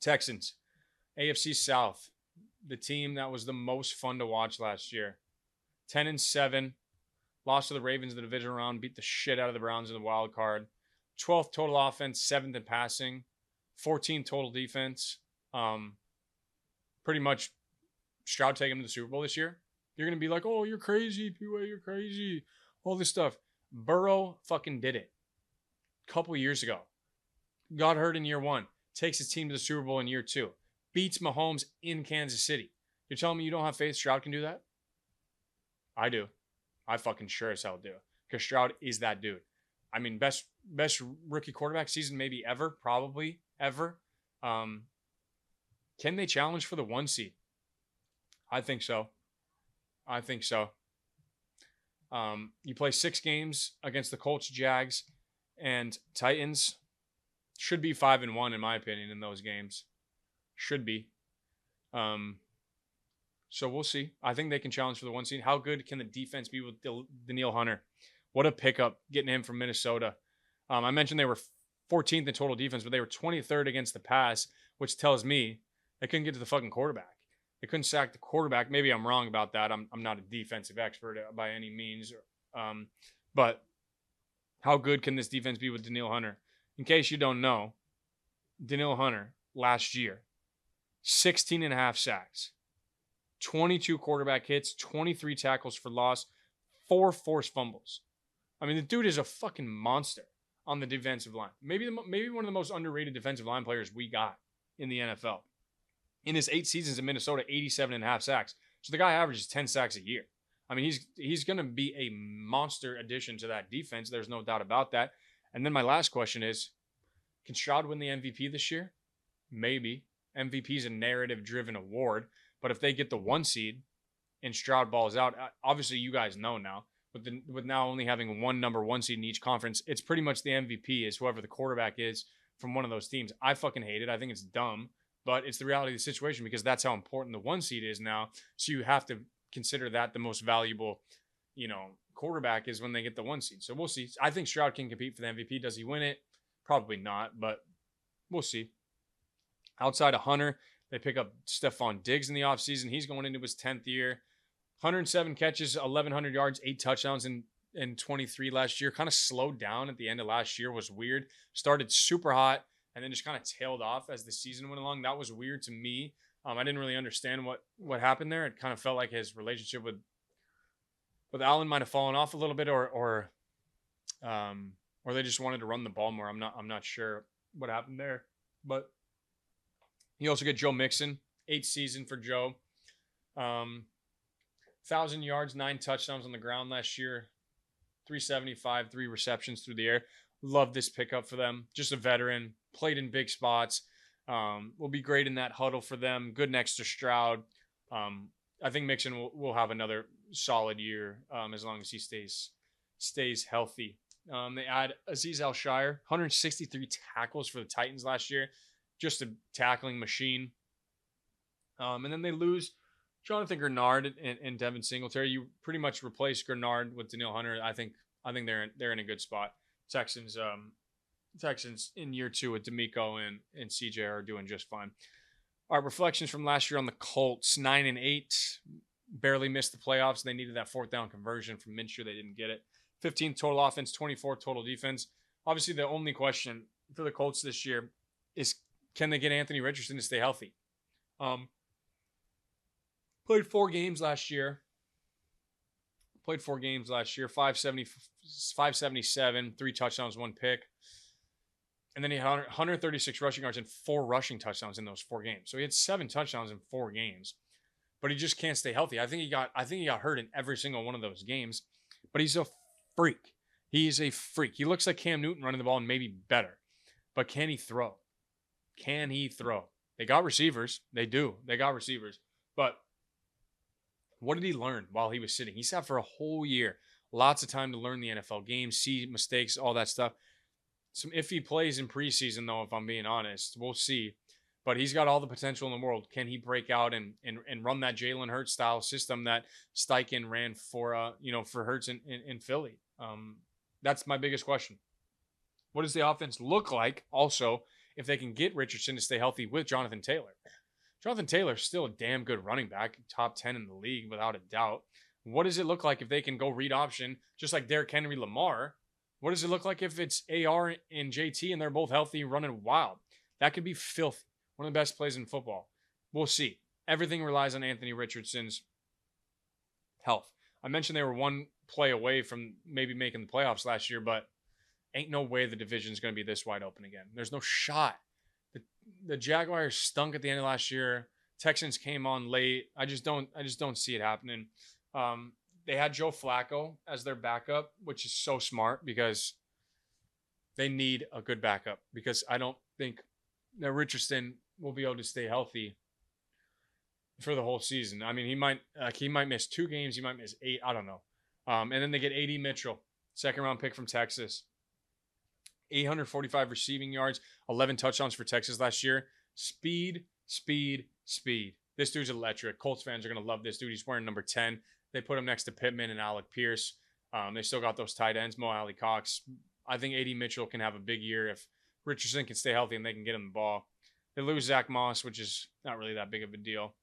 Texans, AFC South, the team that was the most fun to watch last year. 10-7, lost to the Ravens in the division round, beat the shit out of the Browns in the wild card. 12th total offense, 7th in passing, 14 total defense. Pretty much Stroud taking him to the Super Bowl this year. You're going to be like, oh, you're crazy, PY, you're crazy. All this stuff. Burrow fucking did it a couple years ago. Got hurt in year 1. Takes his team to the Super Bowl in year 2. Beats Mahomes in Kansas City. You're telling me you don't have faith Stroud can do that? I do. I fucking sure as hell do. Because Stroud is that dude. I mean, best rookie quarterback season maybe ever. Probably ever. Can they challenge for the 1 seed? I think so. You play 6 games against the Colts, Jags, and Titans. Should be 5-1 in my opinion in those games. Should be. So we'll see. I think they can challenge for the 1 seed. How good can the defense be with Danielle Hunter? What a pickup getting him from Minnesota. I mentioned they were 14th in total defense, but they were 23rd against the pass, which tells me they couldn't get to the fucking quarterback. They couldn't sack the quarterback. Maybe I'm wrong about that. I'm not a defensive expert by any means. But how good can this defense be with Danielle Hunter? In case you don't know, Danielle Hunter last year, 16.5 sacks, 22 quarterback hits, 23 tackles for loss, 4 forced fumbles. I mean, the dude is a fucking monster on the defensive line. Maybe one of the most underrated defensive line players we got in the NFL. In his 8 seasons in Minnesota, 87.5 sacks. So the guy averages 10 sacks a year. I mean, he's going to be a monster addition to that defense. There's no doubt about that. And then my last question is, can Stroud win the MVP this year? Maybe. MVP is a narrative-driven award. But if they get the 1 seed and Stroud balls out, obviously you guys know now, with now only having one number 1 seed in each conference, it's pretty much the MVP is whoever the quarterback is from one of those teams. I fucking hate it. I think it's dumb. But it's the reality of the situation because that's how important the 1 seed is now. So you have to consider that the most valuable, quarterback is when they get the 1 seed. So we'll see. I think Stroud can compete for the MVP. Does he win it? Probably not, but we'll see. Outside of Hunter, they pick up Stephon Diggs in the offseason. He's going into his 10th year. 107 catches, 1,100 yards, 8 touchdowns in 23 last year. Kind of slowed down at the end of last year. Was weird. Started super hot. And then just kind of tailed off as the season went along. That was weird to me. I didn't really understand what happened there. It kind of felt like his relationship with Allen might have fallen off a little bit, or they just wanted to run the ball more. I'm not sure what happened there. But you also get Joe Mixon, 8th season for Joe. 1,000 yards, 9 touchdowns on the ground last year, 375, 3 receptions through the air. Love this pickup for them. Just a veteran. Played in big spots. Will be great in that huddle for them. Good next to Stroud. I think Mixon will have another solid year as long as he stays healthy. They add Azeez Al-Shire, 163 tackles for the Titans last year. Just a tackling machine. And then they lose Jonathan Grenard and Devin Singletary. You pretty much replace Grenard with Danielle Hunter. I think they're in a good spot. Texans in year 2 with D'Amico and CJ are doing just fine. All right, reflections from last year on the Colts. 9-8, barely missed the playoffs. They needed that 4th down conversion from Minshew. They didn't get it. 15 total offense, 24 total defense. Obviously, the only question for the Colts this year is, can they get Anthony Richardson to stay healthy? Played 4 games last year. 577, 3 touchdowns, 1 pick. And then he had 136 rushing yards and 4 rushing touchdowns in those 4 games. So he had 7 touchdowns in 4 games. But he just can't stay healthy. I think he got hurt in every single one of those games. But he's a freak. He's a freak. He looks like Cam Newton running the ball and maybe better. But can he throw? They got receivers. They do. They got receivers. But what did he learn while he was sitting? He sat for a whole year. Lots of time to learn the NFL game, see mistakes, all that stuff. Some iffy plays in preseason, though, if I'm being honest. We'll see. But he's got all the potential in the world. Can he break out and run that Jalen Hurts style system that Steichen ran for Hurts in Philly? That's my biggest question. What does the offense look like also if they can get Richardson to stay healthy with Jonathan Taylor. Jonathan Taylor's still a damn good running back, top 10 in the league without a doubt. What does it look like if they can go read option, just like Derrick Henry, Lamar? What does it look like if it's AR and JT and they're both healthy, running wild? That could be filthy. One of the best plays in football. We'll see. Everything relies on Anthony Richardson's health. I mentioned they were one play away from maybe making the playoffs last year, but ain't no way the division is going to be this wide open again. There's no shot. The Jaguars stunk at the end of last year. Texans came on late. I just don't see it happening. They had Joe Flacco as their backup, which is so smart because they need a good backup, because I don't think that Richardson will be able to stay healthy for the whole season. I mean, he might miss 2 games, he might miss 8, I don't know. And then they get A.D. Mitchell, second round pick from Texas. 845 receiving yards, 11 touchdowns for Texas last year. Speed. This dude's electric. Colts fans are going to love this dude. He's wearing number 10. They put him next to Pittman and Alec Pierce. They still got those tight ends, Mo Alley Cox. I think A.D. Mitchell can have a big year if Richardson can stay healthy and they can get him the ball. They lose Zach Moss, which is not really that big of a deal.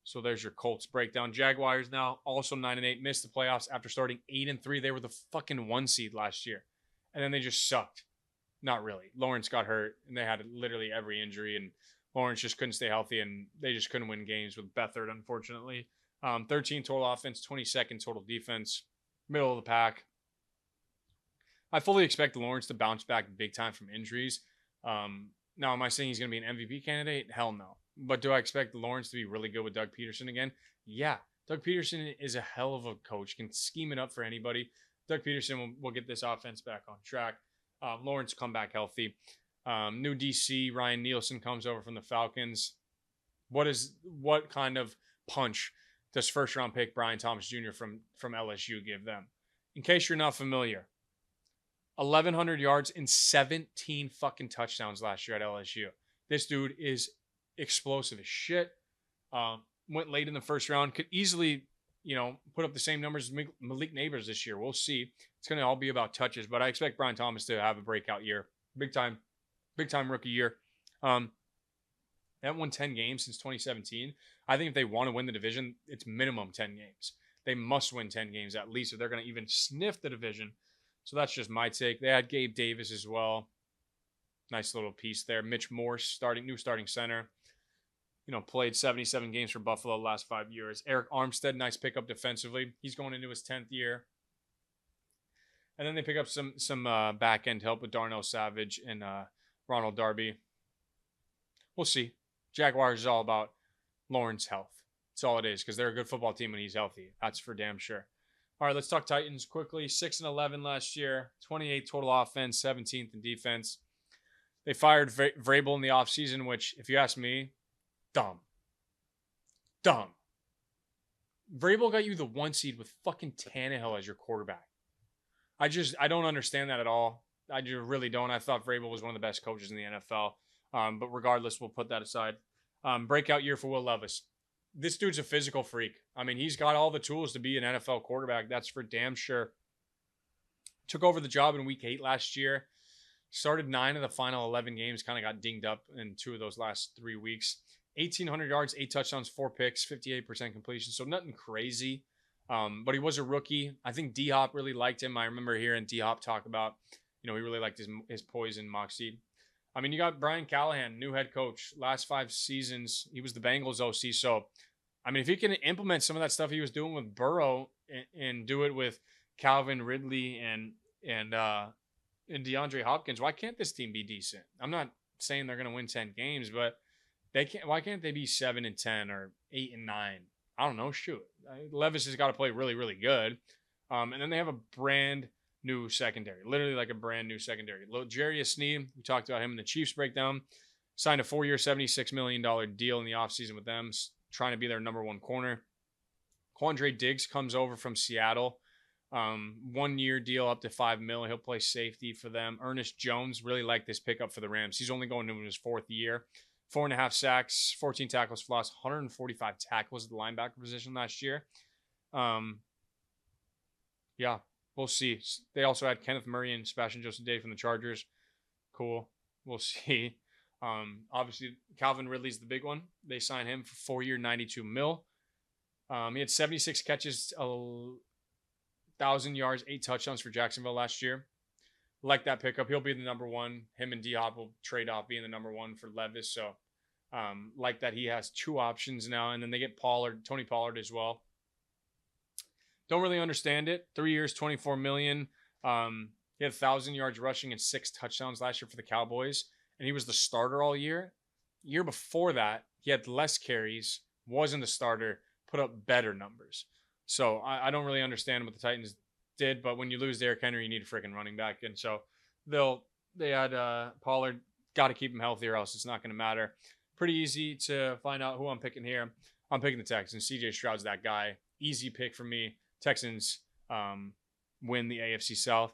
So there's your Colts breakdown. Jaguars now also 9-8, missed the playoffs after starting 8-3. They were the fucking 1 seed last year. And then they just sucked. Not really. Lawrence got hurt, and they had literally every injury, and Lawrence just couldn't stay healthy, and they just couldn't win games with Beathard, unfortunately. 13 total offense, 22nd total defense, middle of the pack. I fully expect Lawrence to bounce back big time from injuries. Now, am I saying he's going to be an MVP candidate? Hell no. But do I expect Lawrence to be really good with Doug Peterson again? Yeah. Doug Peterson is a hell of a coach, can scheme it up for anybody. Doug Peterson will get this offense back on track. Lawrence come back healthy. New DC, Ryan Nielsen comes over from the Falcons. What kind of punch does first round pick Brian Thomas Jr. from LSU give them? In case you're not familiar, 1,100 yards and 17 fucking touchdowns last year at LSU. This dude is explosive as shit. Went late in the first round. Could easily, put up the same numbers as Malik Neighbors this year. We'll see. It's going to all be about touches, but I expect Brian Thomas to have a breakout year. Big time rookie year. They haven't won 10 games since 2017. I think if they want to win the division, it's minimum 10 games. They must win 10 games at least if they're going to even sniff the division. So that's just my take. They had Gabe Davis as well. Nice little piece there. Mitch Morse, new starting center. Played 77 games for Buffalo the last 5 years. Eric Armstead, nice pickup defensively. He's going into his 10th year. And then they pick up some back-end help with Darnell Savage and Ronald Darby. We'll see. Jaguars is all about Lawrence's health. That's all it is, because they're a good football team when he's healthy. That's for damn sure. All right, let's talk Titans quickly. 6-11 last year, 28 total offense, 17th in defense. They fired Vrabel in the offseason, which, if you ask me, dumb. Vrabel got you the 1 seed with fucking Tannehill as your quarterback. I don't understand that at all. I just really don't. I thought Vrabel was one of the best coaches in the NFL. But regardless, we'll put that aside. Breakout year for Will Levis. This dude's a physical freak. I mean, he's got all the tools to be an NFL quarterback. That's for damn sure. Took over the job in week 8 last year. Started 9 of the final 11 games. Kind of got dinged up in 2 of those last 3 weeks. 1,800 yards, 8 touchdowns, 4 picks, 58% completion. So nothing crazy. But he was a rookie. I think D-Hop really liked him. I remember hearing D-Hop talk about, he really liked his poison moxie. I mean, you got Brian Callahan, new head coach. Last 5 seasons, he was the Bengals OC. So, I mean, if he can implement some of that stuff he was doing with Burrow and do it with Calvin Ridley and DeAndre Hopkins, why can't this team be decent? I'm not saying they're going to win 10 games, but why can't they be 7-10 or 8-9? I don't know. Shoot. Levis has got to play really, really good. And then they have a brand new secondary, literally like a brand new secondary. Jarius Sneed, we talked about him in the Chiefs breakdown, signed a 4-year, $76 million deal in the offseason with them, trying to be their number 1 corner. Quandre Diggs comes over from Seattle. 1-year deal up to $5 million. He'll play safety for them. Ernest Jones, really like this pickup for the Rams. He's only going into his 4th year. 4.5 sacks, 14 tackles for loss, 145 tackles at the linebacker position last year. Yeah, we'll see. They also had Kenneth Murray and Sebastian Joseph Day from the Chargers. Cool. We'll see. Obviously, Calvin Ridley's the big one. They signed him for 4-year, $92 million. He had 76 catches, 1,000 yards, 8 touchdowns for Jacksonville last year. Like that pickup. He'll be the number one. Him and D-Hop will trade off being the number one for Levis. So, like that, he has 2 options now. And then they get Tony Pollard as well. Don't really understand it. 3 years, $24 million. He had 1,000 yards rushing and 6 touchdowns last year for the Cowboys. And he was the starter all year. Year before that, he had less carries, wasn't the starter, put up better numbers. So I don't really understand what the Titans did, but when you lose Derrick Henry, you need a freaking running back. And so they had Pollard, got to keep him healthy or else it's not going to matter. Pretty easy to find out who I'm picking here. I'm picking the Texans. CJ Stroud's that guy. Easy pick for me. Texans win the AFC South.